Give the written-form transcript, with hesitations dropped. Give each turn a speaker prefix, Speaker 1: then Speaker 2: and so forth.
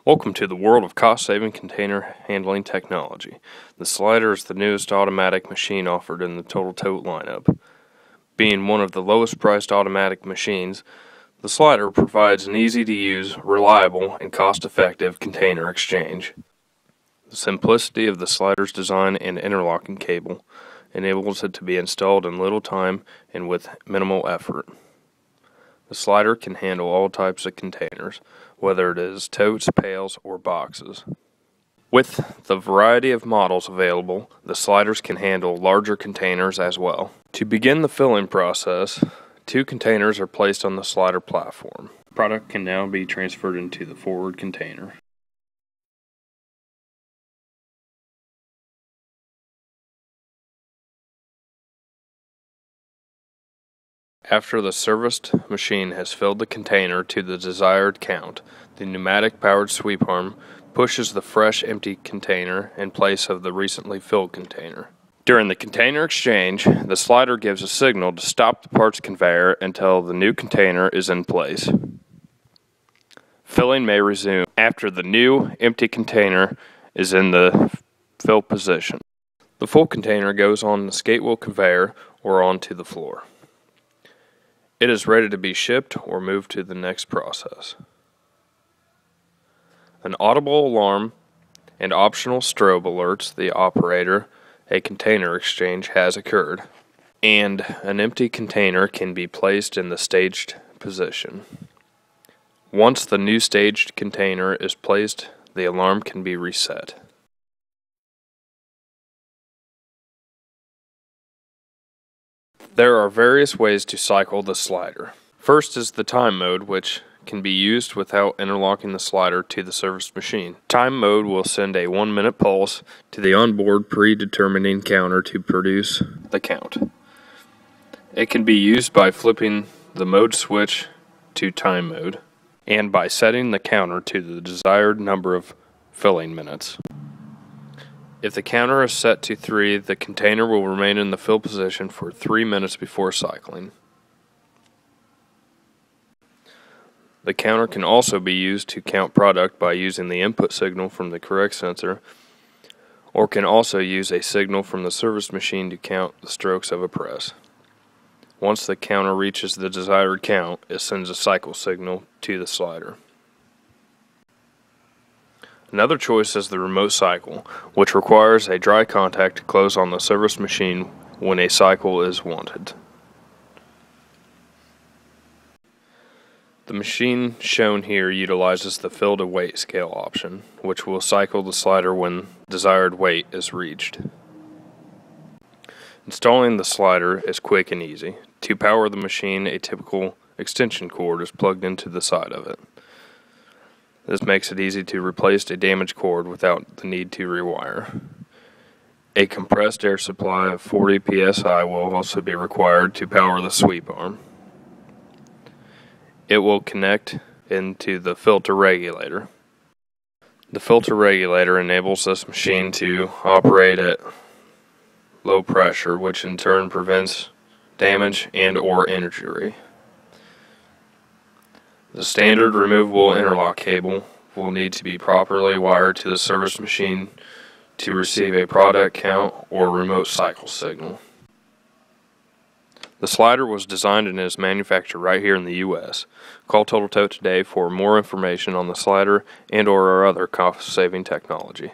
Speaker 1: Welcome to the world of cost-saving container handling technology. The slider is the newest automatic machine offered in the Tote lineup. Being one of the lowest priced automatic machines, the slider provides an easy-to-use, reliable, and cost-effective container exchange. The simplicity of the slider's design and interlocking cable enables it to be installed in little time and with minimal effort. The slider can handle all types of containers, whether it is totes, pails, or boxes. With the variety of models available, the sliders can handle larger containers as well. To begin the filling process, 2 containers are placed on the slider platform. The product can now be transferred into the forward container. After the serviced machine has filled the container to the desired count, the pneumatic-powered sweep arm pushes the fresh empty container in place of the recently filled container. During the container exchange, the slider gives a signal to stop the parts conveyor until the new container is in place. Filling may resume after the new empty container is in the fill position. The full container goes on the skate wheel conveyor or onto the floor. It is ready to be shipped or moved to the next process. An audible alarm and optional strobe alerts the operator a container exchange has occurred, and an empty container can be placed in the staged position. Once the new staged container is placed, the alarm can be reset. There are various ways to cycle the slider. First is the time mode, which can be used without interlocking the slider to the service machine. Time mode will send a 1-minute pulse to the onboard predetermining counter to produce the count. It can be used by flipping the mode switch to time mode and by setting the counter to the desired number of filling minutes. If the counter is set to 3, the container will remain in the fill position for 3 minutes before cycling. The counter can also be used to count product by using the input signal from the correct sensor, or can also use a signal from the service machine to count the strokes of a press. Once the counter reaches the desired count, it sends a cycle signal to the slider. Another choice is the remote cycle, which requires a dry contact to close on the service machine when a cycle is wanted. The machine shown here utilizes the fill to weight scale option, which will cycle the slider when desired weight is reached. Installing the slider is quick and easy. To power the machine, a typical extension cord is plugged into the side of it. This makes it easy to replace a damaged cord without the need to rewire. A compressed air supply of 40 psi will also be required to power the sweep arm. It will connect into the filter regulator. The filter regulator enables this machine to operate at low pressure, which in turn prevents damage and/or injury. The standard removable interlock cable will need to be properly wired to the service machine to receive a product count or remote cycle signal. The slider was designed and is manufactured right here in the U.S. Call Tote today for more information on the slider and/or our other cost-saving technology.